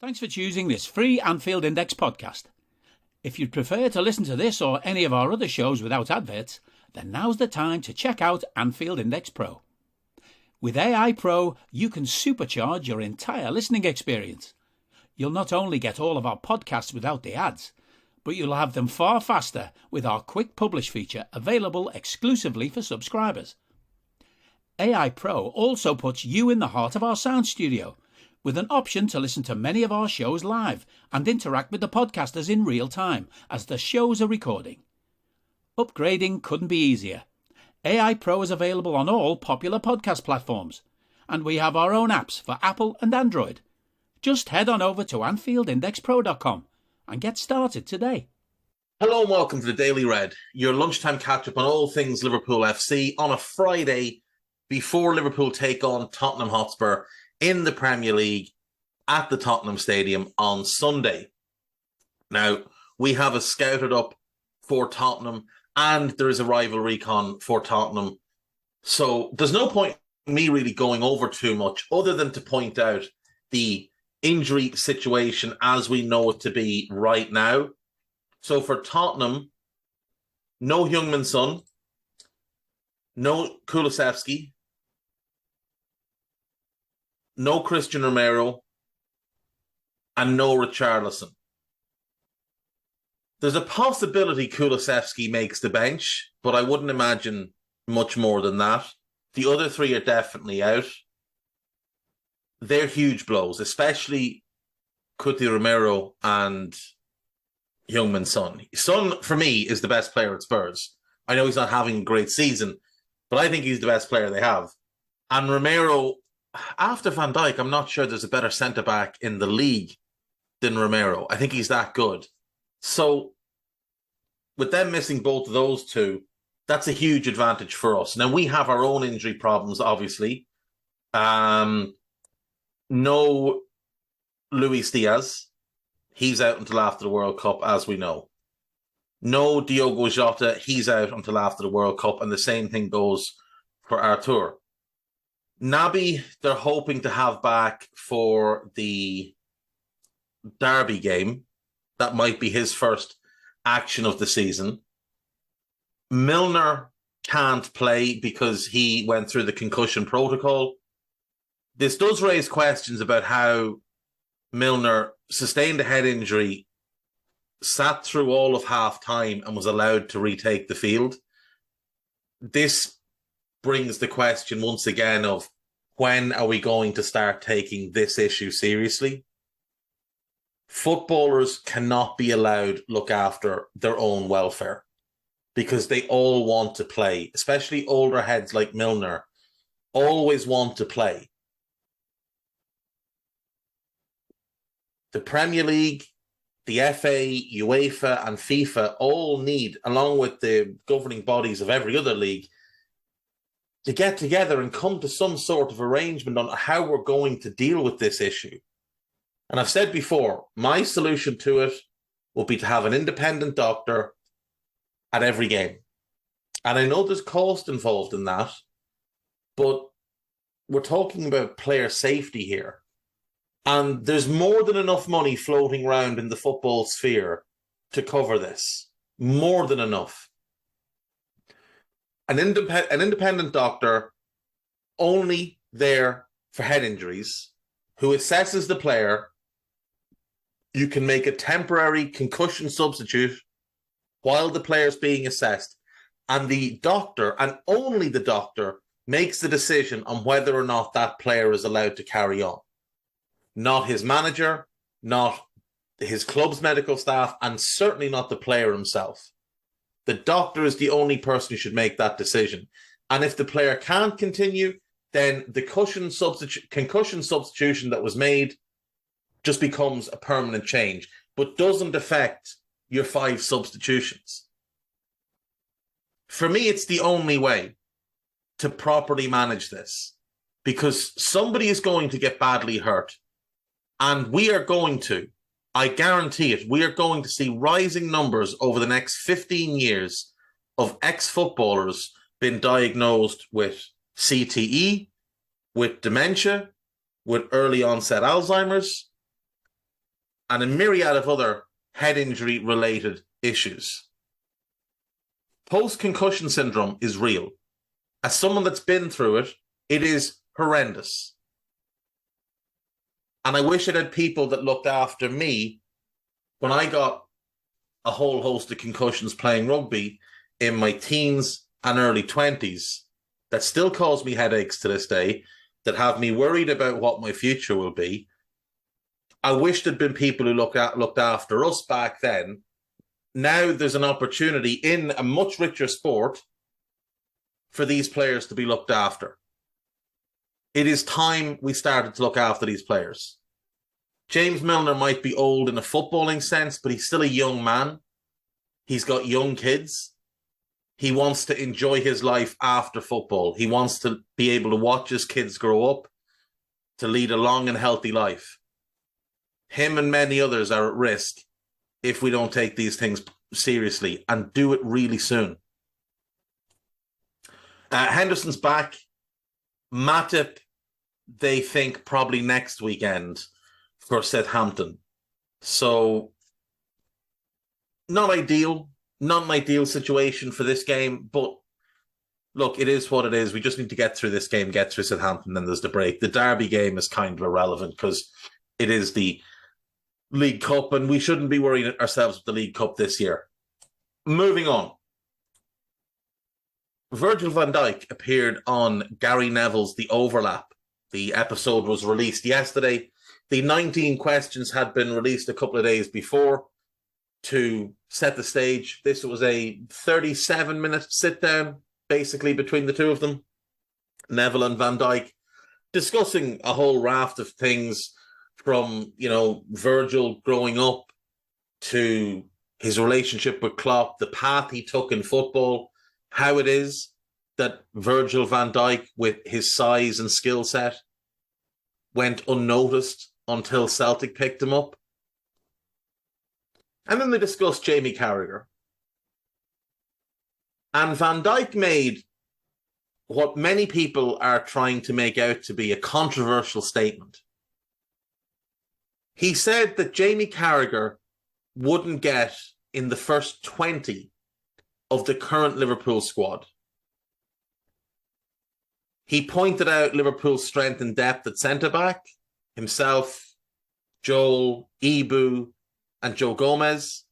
Thanks for choosing this free Anfield Index podcast. If you'd prefer to listen to this or any of our other shows without adverts, then now's the time to check out Anfield Index Pro. With AI Pro, you can supercharge your entire listening experience. You'll not only get all of our podcasts without the ads, but you'll have them far faster with our quick publish feature available exclusively for subscribers. AI Pro also puts you in the heart of our sound studio, with an option to listen to many of our shows live and interact with the podcasters in real time as the shows are recording. Upgrading couldn't be easier. AI Pro is available on all popular podcast platforms, and we have our own apps for Apple and Android. Just head on over to AnfieldIndexPro.com and get started today. Hello and welcome to the Daily Red, your lunchtime catch-up on all things Liverpool FC on a Friday before Liverpool take on Tottenham Hotspur in the Premier League at the Tottenham Stadium on Sunday. Now, we have a scouted up for Tottenham and there is a rival recon for Tottenham. So there's no point in me really going over too much other than to point out the injury situation as we know it to be right now. So for Tottenham, no Heung-min Son, no Kulusevski, no Christian Romero, and no Richarlison. There's a possibility Kulusevski makes the bench, but I wouldn't imagine much more than that. The other three are definitely out. They're huge blows, especially Cuti Romero and Heung-min Son. Son, for me, is the best player at Spurs. I know he's not having a great season, but I think he's the best player they have. And Romero, after Van Dijk, I'm not sure there's a better centre-back in the league than Romero. I think he's that good. So, with them missing both of those two, that's a huge advantage for us. Now, we have our own injury problems, obviously. No Luis Diaz. He's out until after the World Cup, as we know. No Diogo Jota. He's out until after the World Cup. And the same thing goes for Artur. Naby, they're hoping to have back for the Derby game. That might be his first action of the season. Milner can't play because he went through the concussion protocol. This does raise questions about how Milner sustained a head injury, sat through all of half-time and was allowed to retake the field. This brings the question once again of when are we going to start taking this issue seriously? Footballers cannot be allowed to look after their own welfare because they all want to play, especially older heads like Milner, always want to play. The Premier League, the FA, UEFA and FIFA all need, along with the governing bodies of every other league, to get together and come to some sort of arrangement on how we're going to deal with this issue. And I've said before, my solution to it will be to have an independent doctor at every game. And I know there's cost involved in that, but we're talking about player safety here. And there's more than enough money floating around in the football sphere to cover this. More than enough. An independent doctor only there for head injuries who assesses the player. You can make a temporary concussion substitute while the player's being assessed. And the doctor, and only the doctor, makes the decision on whether or not that player is allowed to carry on. Not his manager, not his club's medical staff, and certainly not the player himself. The doctor is the only person who should make that decision. And if the player can't continue, then the concussion substitution that was made just becomes a permanent change, but doesn't affect your 5 substitutions. For me, it's the only way to properly manage this, because somebody is going to get badly hurt, and we are going to, I guarantee it, we are going to see rising numbers over the next 15 years of ex-footballers being diagnosed with CTE, with dementia, with early onset Alzheimer's, and a myriad of other head injury related issues. Post-concussion syndrome is real. As someone that's been through it, it is horrendous. And I wish it had people that looked after me when I got a whole host of concussions playing rugby in my teens and early 20s that still cause me headaches to this day, that have me worried about what my future will be. I wish there'd been people who looked after us back then. Now there's an opportunity in a much richer sport for these players to be looked after. It is time we started to look after these players. James Milner might be old in a footballing sense, but he's still a young man. He's got young kids. He wants to enjoy his life after football. He wants to be able to watch his kids grow up, to lead a long and healthy life. Him and many others are at risk if we don't take these things seriously and do it really soon. Henderson's back. Matip, they think probably next weekend for Southampton. So, not an ideal situation for this game, but look, it is what it is. We just need to get through this game, get through Southampton, then there's the break. The Derby game is kind of irrelevant because it is the League Cup, and we shouldn't be worrying ourselves with the League Cup this year. Moving on. Virgil van Dijk appeared on Gary Neville's The Overlap. The episode was released yesterday. The 19 questions had been released a couple of days before to set the stage. This was a 37-minute sit-down, basically, between the two of them, Neville and Van Dijk, discussing a whole raft of things from, Virgil growing up to his relationship with Klopp, the path he took in football, how it is that Virgil van Dijk, with his size and skill set, went unnoticed until Celtic picked him up. And then they discussed Jamie Carragher. And Van Dijk made what many people are trying to make out to be a controversial statement. He said that Jamie Carragher wouldn't get in the first 20 of the current Liverpool squad. He pointed out Liverpool's strength and depth at centre-back, himself, Joel, Ibu, and Joe Gomez.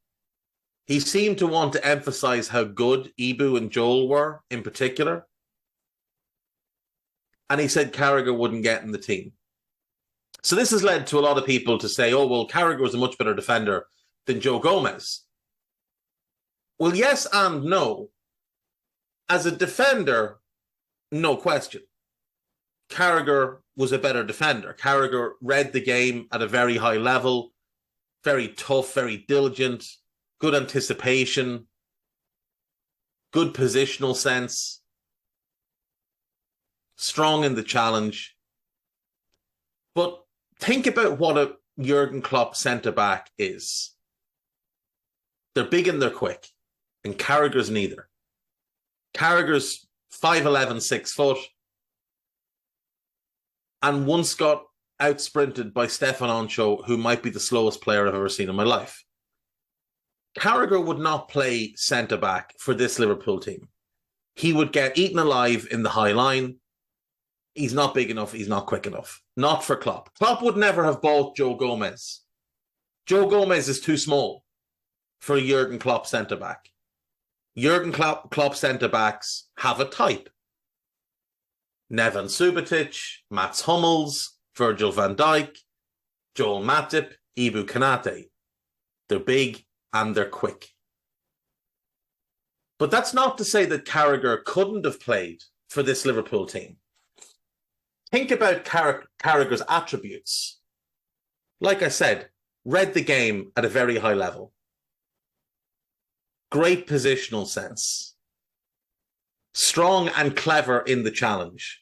He seemed to want to emphasise how good Ibu and Joel were in particular. And he said Carragher wouldn't get in the team. So this has led to a lot of people to say, oh, well, Carragher was a much better defender than Joe Gomez. Well, yes and no. As a defender, no question. Carragher was a better defender. Carragher read the game at a very high level, very tough, very diligent, good anticipation, good positional sense, strong in the challenge. But think about what a Jurgen Klopp centre-back is. They're big and they're quick, and Carragher's neither. Carragher's 5'11", 6 foot, and once got out-sprinted by Stefan Oncho, who might be the slowest player I've ever seen in my life. Carragher would not play centre-back for this Liverpool team. He would get eaten alive in the high line. He's not big enough. He's not quick enough. Not for Klopp. Klopp would never have bought Joe Gomez. Joe Gomez is too small for a Jurgen Klopp centre-back. Jurgen Klopp centre-backs have a type. Neven Subotic, Mats Hummels, Virgil van Dijk, Joel Matip, Ibu Konate. They're big and they're quick. But that's not to say that Carragher couldn't have played for this Liverpool team. Think about Carragher's attributes. Like I said, read the game at a very high level. Great positional sense. Strong and clever in the challenge.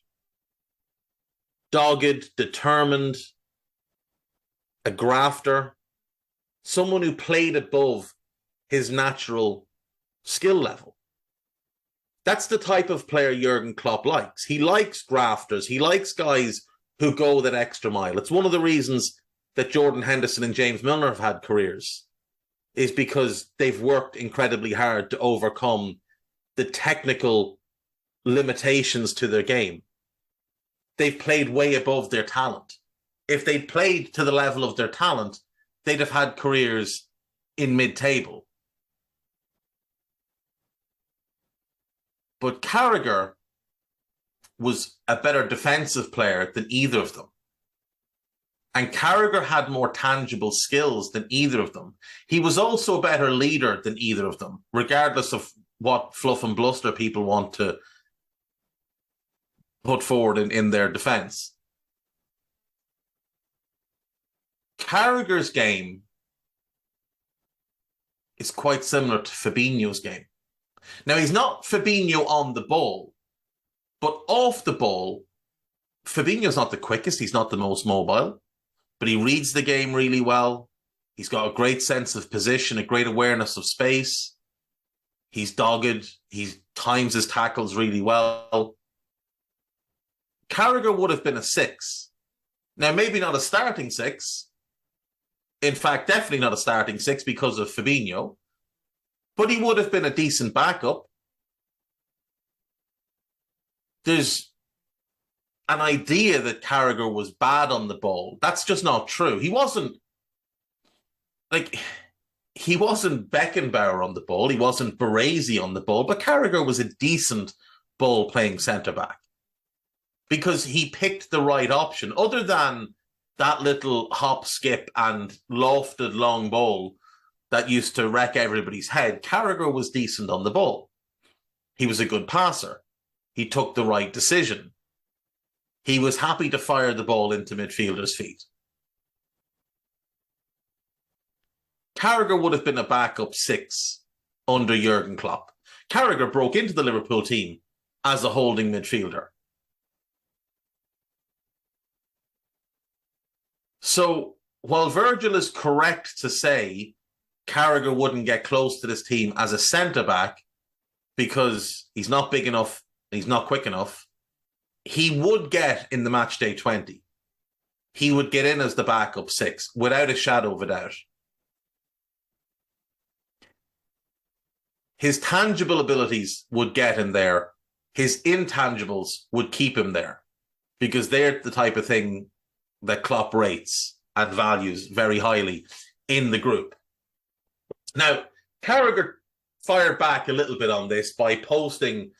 Dogged, determined, a grafter. Someone who played above his natural skill level. That's the type of player Jurgen Klopp likes. He likes grafters. He likes guys who go that extra mile. It's one of the reasons that Jordan Henderson and James Milner have had careers is because they've worked incredibly hard to overcome the technical limitations to their game. They've played way above their talent. If they'd played to the level of their talent, they'd have had careers in mid-table. But Carragher was a better defensive player than either of them. And Carragher had more tangible skills than either of them. He was also a better leader than either of them, regardless of what fluff and bluster people want to put forward in their defence. Carragher's game is quite similar to Fabinho's game. Now, he's not Fabinho on the ball, but off the ball, Fabinho's not the quickest, he's not the most mobile, but he reads the game really well. He's got a great sense of position, a great awareness of space. He's dogged. He times his tackles really well. Carragher would have been a 6. Now, maybe not a starting 6. In fact, definitely not a starting 6 because of Fabinho. But he would have been a decent backup. There's an idea that Carragher was bad on the ball. That's just not true. He wasn't Beckenbauer on the ball. He wasn't Baresi on the ball. But Carragher was a decent ball-playing centre-back because he picked the right option. Other than that little hop, skip, and lofted long ball that used to wreck everybody's head, Carragher was decent on the ball. He was a good passer. He took the right decision. He was happy to fire the ball into midfielders' feet. Carragher would have been a backup 6 under Jurgen Klopp. Carragher broke into the Liverpool team as a holding midfielder. So while Virgil is correct to say Carragher wouldn't get close to this team as a centre-back because he's not big enough, he's not quick enough, he would get in the matchday 20. He would get in as the backup 6 without a shadow of a doubt. His tangible abilities would get him there. His intangibles would keep him there because they're the type of thing that Klopp rates and values very highly in the group. Now, Carragher fired back a little bit on this by posting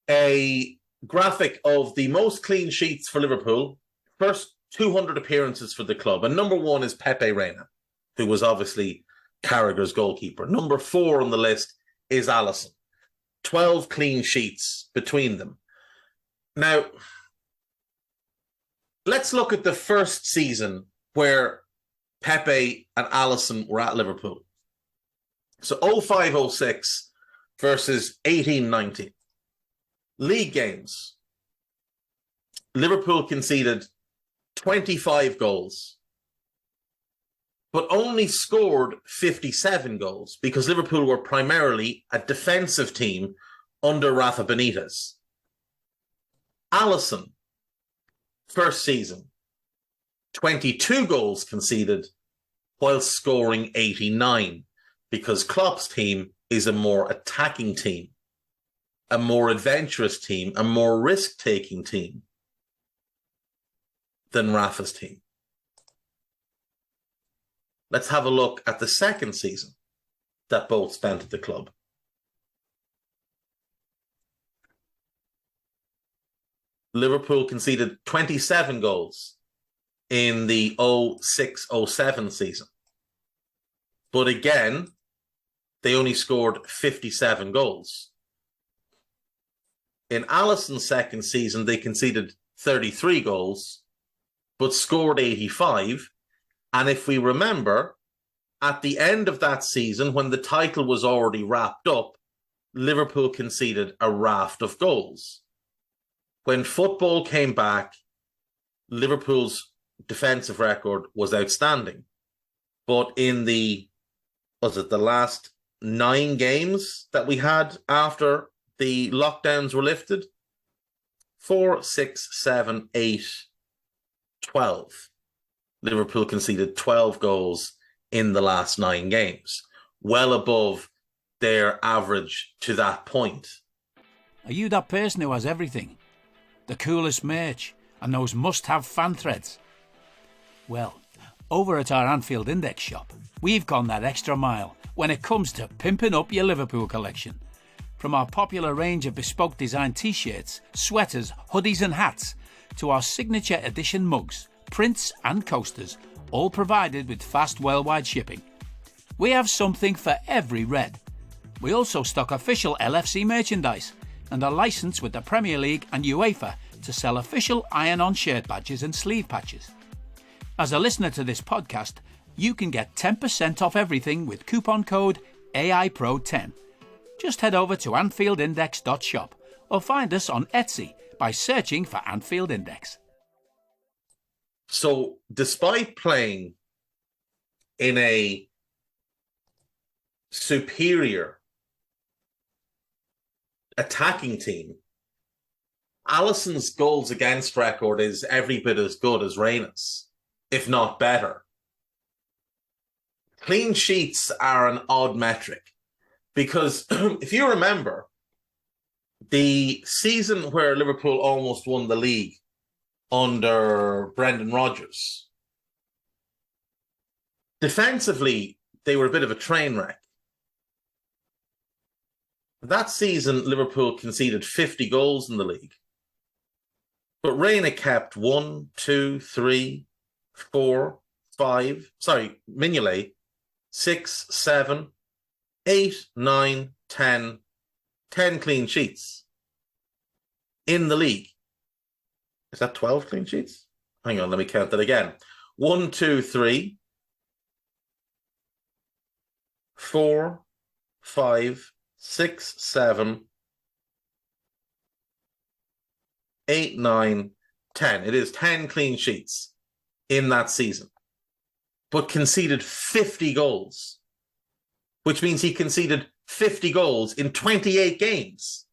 a graphic of the most clean sheets for Liverpool, first 200 appearances for the club. And number 1 is Pepe Reina, who was obviously Carragher's goalkeeper. Number 4 on the list is Alisson. 12 clean sheets between them. Now, let's look at the first season where Pepe and Alisson were at Liverpool. So 05-06 versus 18-19. League games. Liverpool conceded 25 goals, but only scored 57 goals because Liverpool were primarily a defensive team under Rafa Benitez. Alisson, first season, 22 goals conceded while scoring 89 because Klopp's team is a more attacking team, a more adventurous team, a more risk-taking team than Rafa's team. Let's have a look at the second season that both spent at the club. Liverpool conceded 27 goals in the 06-07 season. But again, they only scored 57 goals. In Alisson's second season, they conceded 33 goals, but scored 85. And if we remember, at the end of that season, when the title was already wrapped up, Liverpool conceded a raft of goals. When football came back, Liverpool's defensive record was outstanding. But in the last 9 games that we had after the lockdowns were lifted, 4, 6, 7, 8, 12. Liverpool conceded 12 goals in the last 9 games, well above their average to that point. Are you that person who has everything? The coolest merch and those must-have fan threads? Well, over at our Anfield Index shop, we've gone that extra mile when it comes to pimping up your Liverpool collection. From our popular range of bespoke design t-shirts, sweaters, hoodies and hats, to our signature edition mugs, prints and coasters, all provided with fast worldwide shipping. We have something for every red. We also stock official LFC merchandise and are licensed with the Premier League and UEFA to sell official iron-on shirt badges and sleeve patches. As a listener to this podcast, you can get 10% off everything with coupon code AIPRO10. Just head over to AnfieldIndex.shop or find us on Etsy by searching for Anfield Index. So, despite playing in a superior attacking team, Alisson's goals against record is every bit as good as Reina's, if not better. Clean sheets are an odd metric because if you remember, the season where Liverpool almost won the league under Brendan Rodgers, defensively, they were a bit of a train wreck. That season, Liverpool conceded 50 goals in the league. But Reina kept Mignolet, 6, 7, 8, 9, 10 clean sheets in the league. Is that 12 clean sheets? Hang on, let me count that again. 1, 2, 3, 4, 5, 6, 7, 8, 9, 10. It is 10 clean sheets in that season, but conceded 50 goals, which means he conceded 50 goals in 28 games,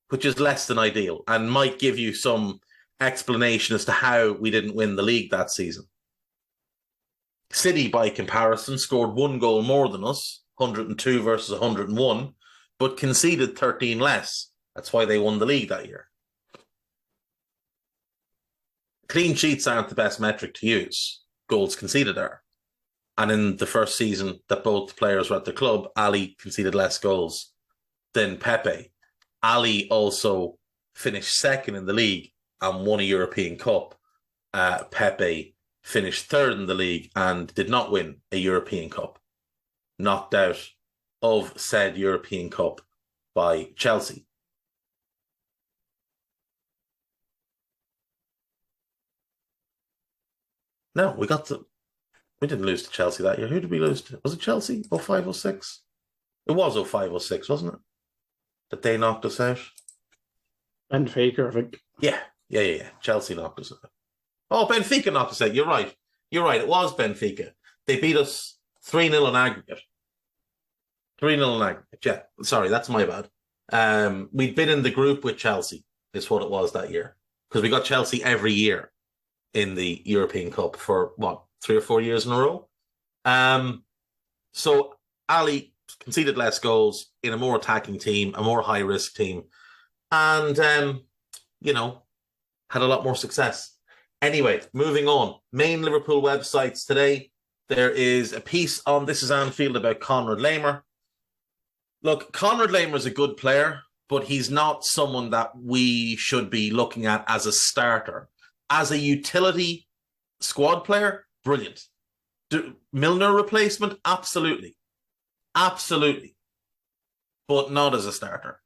which is less than ideal and might give you some explanation as to how we didn't win the league that season. City, by comparison, scored 1 goal more than us, 102 versus 101, but conceded 13 less. That's why they won the league that year. Clean sheets aren't the best metric to use. Goals conceded are. And in the first season that both players were at the club, Ali conceded less goals than Pepe. Ali also finished second in the league and won a European Cup. Pepe finished third in the league and did not win a European Cup. Knocked out of said European Cup by Chelsea. No, we didn't lose to Chelsea that year. Who did we lose to? Was it Chelsea? 05, 06? It was 05, 06, wasn't it? That they knocked us out. Benfica, I think. Yeah. Chelsea knocked us out. Oh, Benfica knocked us out. You're right. It was Benfica. They beat us 3-0 in aggregate. 3-0 in aggregate. Yeah, sorry, that's my bad. We'd been in the group with Chelsea, is what it was that year. Because we got Chelsea every year in the European Cup for, 3 or 4 years in a row? So Ali conceded less goals in a more attacking team, a more high-risk team, and, had a lot more success. Anyway, moving on. Main Liverpool websites today. There is a piece on This Is Anfield about Conrad Lamer. Look, Conrad Lamer is a good player, but he's not someone that we should be looking at as a starter. As a utility squad player, brilliant. Milner replacement? Absolutely. Absolutely. But not as a starter.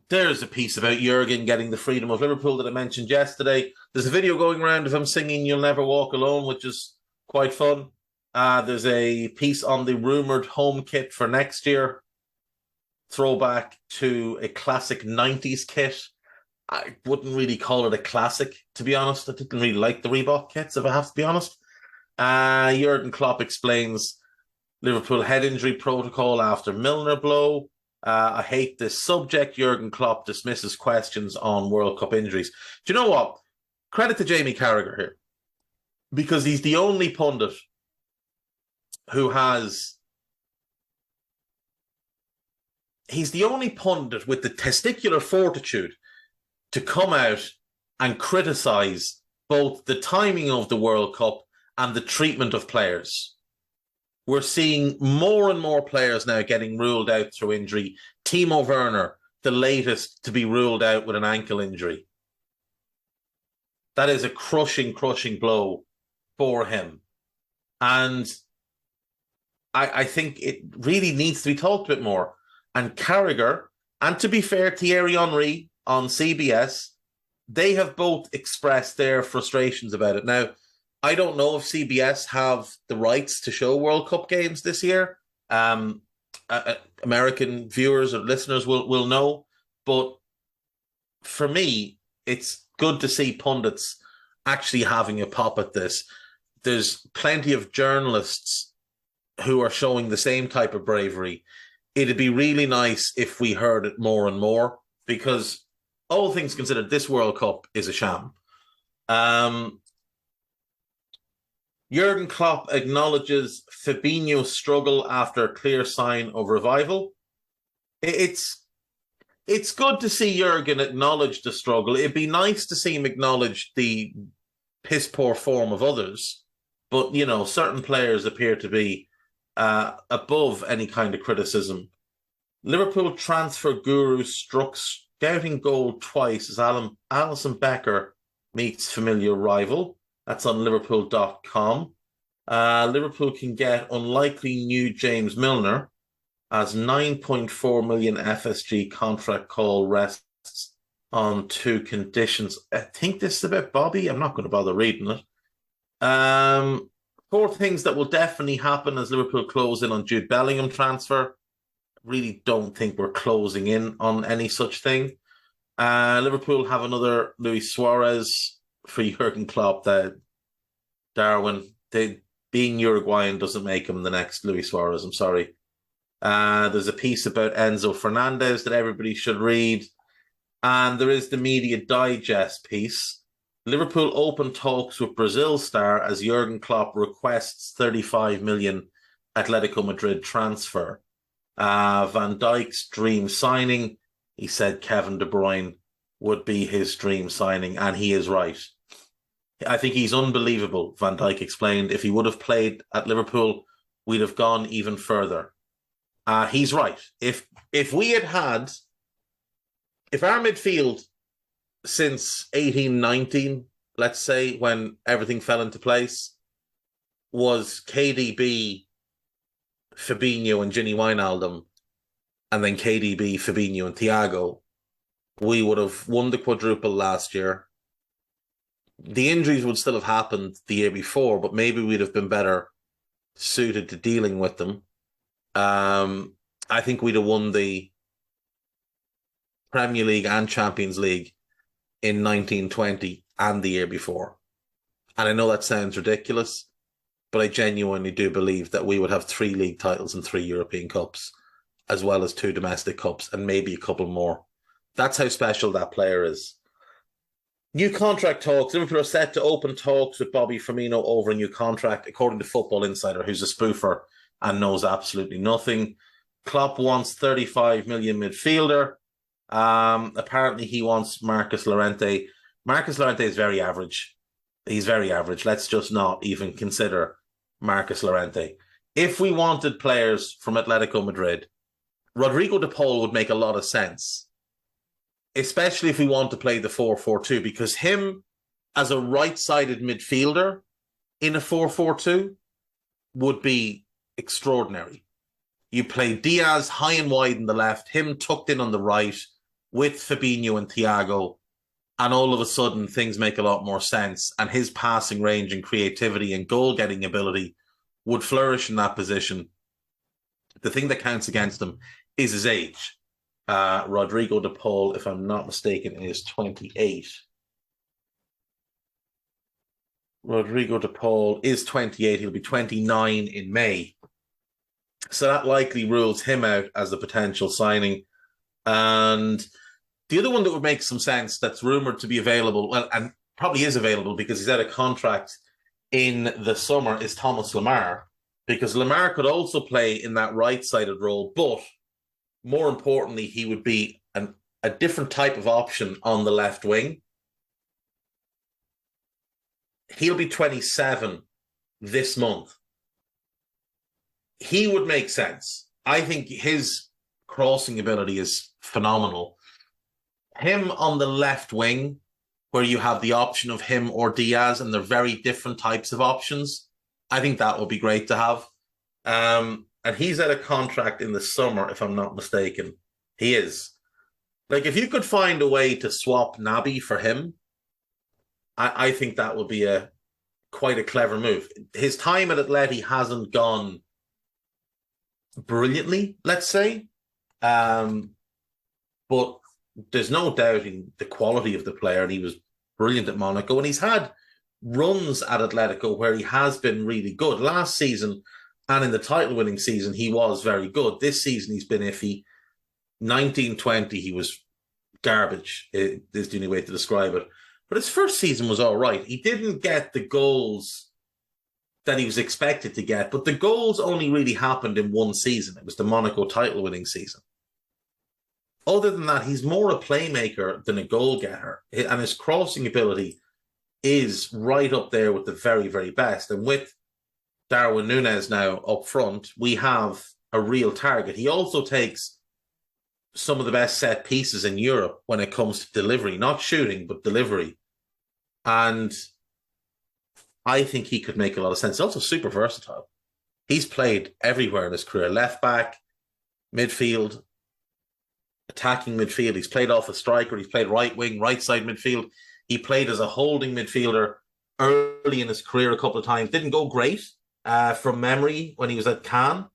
There's a piece about Jurgen getting the freedom of Liverpool that I mentioned yesterday. There's a video going around of him singing You'll Never Walk Alone, which is quite fun. There's a piece on the rumoured home kit for next year. Throwback to a classic 90s kit. I wouldn't really call it a classic, to be honest. I didn't really like the Reebok kits, if I have to be honest. Jurgen Klopp explains Liverpool head injury protocol after Milner blow. I hate this subject. Jurgen Klopp dismisses questions on World Cup injuries. Do you know what? credit to Jamie Carragher here, because he's the only pundit who has. He's the only pundit with the testicular fortitude to come out and criticise both the timing of the World Cup and the treatment of players. We're seeing more and more players now getting ruled out through injury. Timo Werner, the latest to be ruled out with an ankle injury. That is a crushing blow for him. And I think it really needs to be talked a bit more. And Carragher, and to be fair, Thierry Henry on CBS, they have both expressed their frustrations about it. Now, I don't know if CBS have the rights to show World Cup games this year. American viewers or listeners will know. But for me, it's good to see pundits actually having a pop at this. There's plenty of journalists who are showing the same type of bravery. It'd be really nice if we heard it more and more, because all things considered, this World Cup is a sham. Jurgen Klopp acknowledges Fabinho's struggle after a clear sign of revival. It's good to see Jurgen acknowledge the struggle. It'd be nice to see him acknowledge the piss-poor form of others. But, you know, certain players appear to be above any kind of criticism. Liverpool transfer guru struck scouting gold twice as Alisson Becker meets familiar rival. That's on Liverpool.com. Liverpool can get unlikely new James Milner as 9.4 million FSG contract call rests on 2 conditions. I think this is about Bobby. I'm not going to bother reading it. 4 things that will definitely happen as Liverpool close in on Jude Bellingham transfer. Really don't think we're closing in on any such thing. Liverpool have another Luis Suarez for Jurgen Klopp. That Darwin, being Uruguayan doesn't make him the next Luis Suarez. I'm sorry. There's a piece about Enzo Fernandez that everybody should read. And there is the Media Digest piece. Liverpool open talks with Brazil star as Jurgen Klopp requests 35 million Atletico Madrid transfer. Van Dijk's dream signing. He said Kevin De Bruyne would be his dream signing, and he is right. I think he's unbelievable, Van Dijk explained. If he would have played at Liverpool, we'd have gone even further. He's right. If our midfield since 18-19, let's say, when everything fell into place, was KDB, Fabinho and Gini Wijnaldum, and then KDB, Fabinho and Thiago, we would have won the quadruple last year. The injuries would still have happened the year before, but maybe we'd have been better suited to dealing with them. I think we'd have won the Premier League and Champions League in 1920 and the year before. And I know that sounds ridiculous, but I genuinely do believe that we would have 3 league titles and 3 European Cups, as well as 2 domestic cups and maybe a couple more. That's how special that player is. New contract talks. Liverpool are set to open talks with Bobby Firmino over a new contract, according to Football Insider, who's a spoofer and knows absolutely nothing. Klopp wants 35 million midfielder. Apparently he wants Marcus Llorente. Marcus Llorente is very average. He's very average. Let's just not even consider Marcus Llorente. If we wanted players from Atletico Madrid, Rodrigo de Paul would make a lot of sense, especially if we want to play the 4-4-2, because him as a right-sided midfielder in a 4-4-2 would be extraordinary. You play Diaz high and wide in the left, him tucked in on the right with Fabinho and Thiago, and all of a sudden things make a lot more sense, and his passing range and creativity and goal-getting ability would flourish in that position. The thing that counts against him is his age. Rodrigo de Paul, if I'm not mistaken, is 28. Rodrigo de Paul is 28. He'll be 29 in May. So that likely rules him out as a potential signing. And the other one that would make some sense that's rumoured to be available, well, and probably is available because he's out of contract in the summer is Thomas Lemar, because Lemar could also play in that right-sided role, but more importantly, he would be a different type of option on the left wing. He'll be 27 this month. He would make sense. I think his crossing ability is phenomenal. Him on the left wing, where you have the option of him or Diaz, and they're very different types of options, I think that would be great to have. And he's out of contract in the summer, if I'm not mistaken. He is. Like, if you could find a way to swap Naby for him, I think that would be quite a clever move. His time at Atleti hasn't gone brilliantly, let's say. But there's no doubting the quality of the player, and he was brilliant at Monaco, and he's had runs at Atletico where he has been really good. Last season and in the title-winning season, he was very good. This season, he's been iffy. 19-20, he was garbage, is the only way to describe it. But his first season was all right. He didn't get the goals that he was expected to get, but the goals only really happened in one season. It was the Monaco title-winning season. Other than that, he's more a playmaker than a goal-getter, and his crossing ability is right up there with the very, very best. And with Darwin Núñez now up front, we have a real target. He also takes some of the best set pieces in Europe when it comes to delivery, not shooting, but delivery. And I think he could make a lot of sense. He's also super versatile. He's played everywhere in his career. Left back, midfield, attacking midfield. He's played off a striker. He's played right wing, right side midfield. He played as a holding midfielder early in his career a couple of times. Didn't go great from memory when he was at Cannes,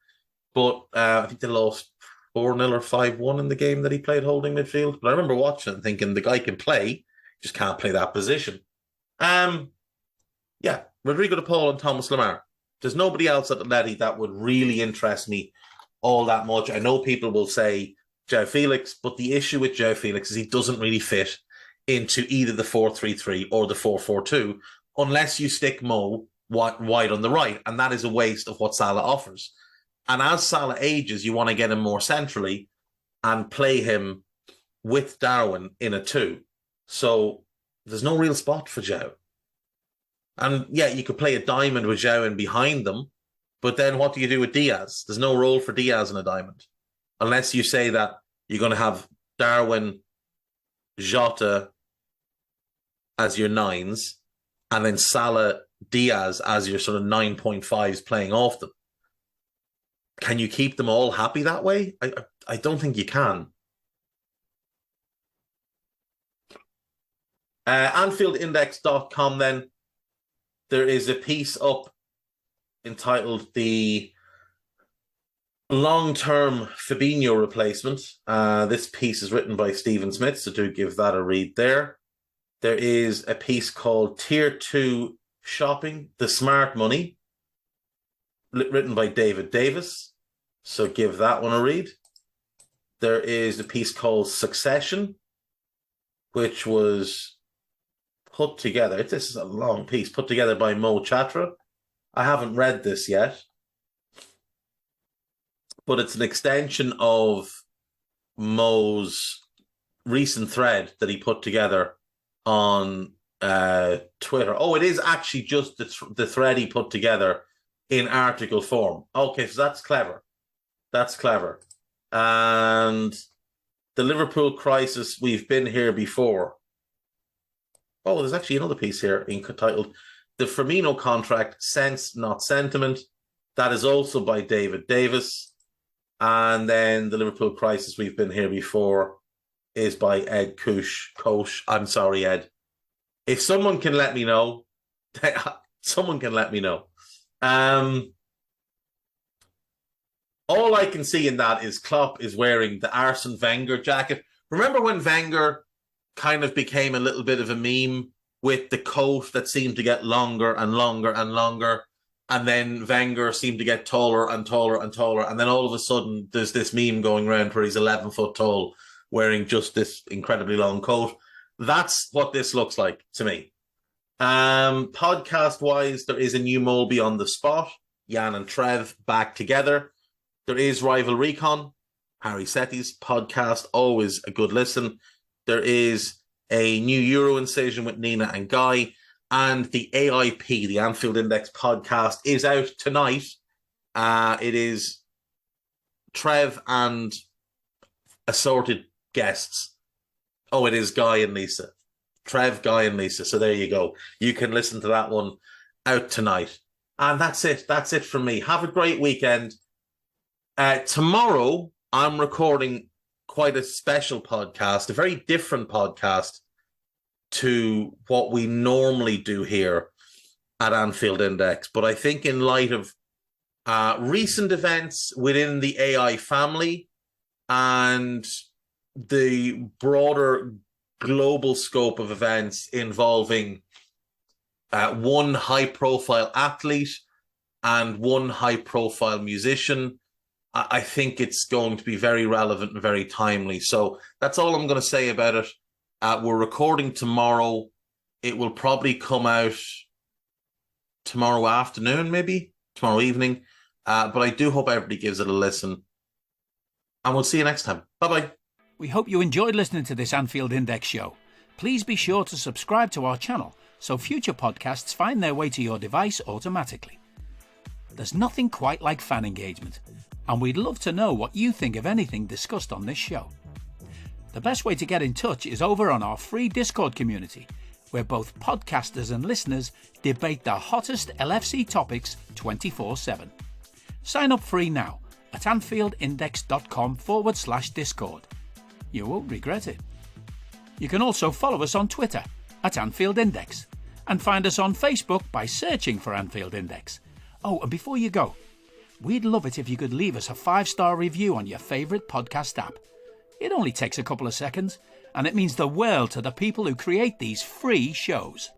but I think they lost 4-0 or 5-1 in the game that he played holding midfield. But I remember watching it and thinking, the guy can play, just can't play that position. Yeah, Rodrigo de Paul and Thomas Lemar. There's nobody else at Atleti that would really interest me all that much. I know people will say João Felix, but the issue with João Felix is he doesn't really fit into either the 4-3-3 or the 4-4-2 unless you stick Mo wide on the right, and that is a waste of what Salah offers. And as Salah ages, you want to get him more centrally and play him with Darwin in a 2. So there's no real spot for João. And yeah, you could play a diamond with João in behind them, but then what do you do with Diaz? There's no role for Diaz in a diamond. Unless you say that you're going to have Darwin, Jota as your 9s, and then Salah, Diaz as your sort of 9.5s playing off them. Can you keep them all happy that way? I don't think you can. AnfieldIndex.com then. There is a piece up entitled The Long-Term Fabinho Replacement. This piece is written by Stephen Smith, so do give that a read there. There is a piece called Tier 2 Shopping, The Smart Money, written by David Davis, so give that one a read. There is a piece called Succession, which was put together. This is a long piece, put together by Mo Chatra. I haven't read this yet, but it's an extension of Mo's recent thread that he put together on Twitter. Oh, it is actually just the thread he put together in article form. Okay, so that's clever. That's clever. And the Liverpool crisis, we've been here before. Oh, there's actually another piece here entitled The Firmino Contract, Sense Not Sentiment. That is also by David Davis. And then the Liverpool crisis, we've been here before, is by Ed Koch. I'm sorry, Ed. If someone can let me know, someone can let me know. All I can see in that is Klopp is wearing the Arsene Wenger jacket. Remember when Wenger kind of became a little bit of a meme with the coat that seemed to get longer and longer and longer, and then Wenger seemed to get taller and taller and taller, and then all of a sudden there's this meme going around where he's 11 foot tall wearing just this incredibly long coat. That's what this looks like to me. Podcast-wise, there is a new Molby on the spot. Jan and Trev back together. There is Rival Recon, Harry Setty's podcast, always a good listen. There is a new Euro Incision with Nina and Guy. And the AIP, the Anfield Index podcast, is out tonight. It is Trev and assorted guests. Oh, it is Guy and Lisa. Trev, Guy and Lisa. So there you go. You can listen to that one out tonight. And that's it. That's it from me. Have a great weekend. Tomorrow, I'm recording quite a special podcast, a very different podcast to what we normally do here at Anfield Index. But I think in light of recent events within the AI family and the broader global scope of events involving one high-profile athlete and one high-profile musician, I think it's going to be very relevant and very timely. So that's all I'm going to say about it. We're recording tomorrow. It will probably come out tomorrow afternoon, maybe tomorrow evening. But I do hope everybody gives it a listen. And we'll see you next time. Bye-bye. We hope you enjoyed listening to this Anfield Index show. Please be sure to subscribe to our channel so future podcasts find their way to your device automatically. There's nothing quite like fan engagement, and we'd love to know what you think of anything discussed on this show. The best way to get in touch is over on our free Discord community, where both podcasters and listeners debate the hottest LFC topics 24/7. Sign up free now at anfieldindex.com/Discord. You won't regret it. You can also follow us on Twitter at Anfield Index and find us on Facebook by searching for Anfield Index. Oh, and before you go, we'd love it if you could leave us a 5-star review on your favourite podcast app. It only takes a couple of seconds, and it means the world to the people who create these free shows.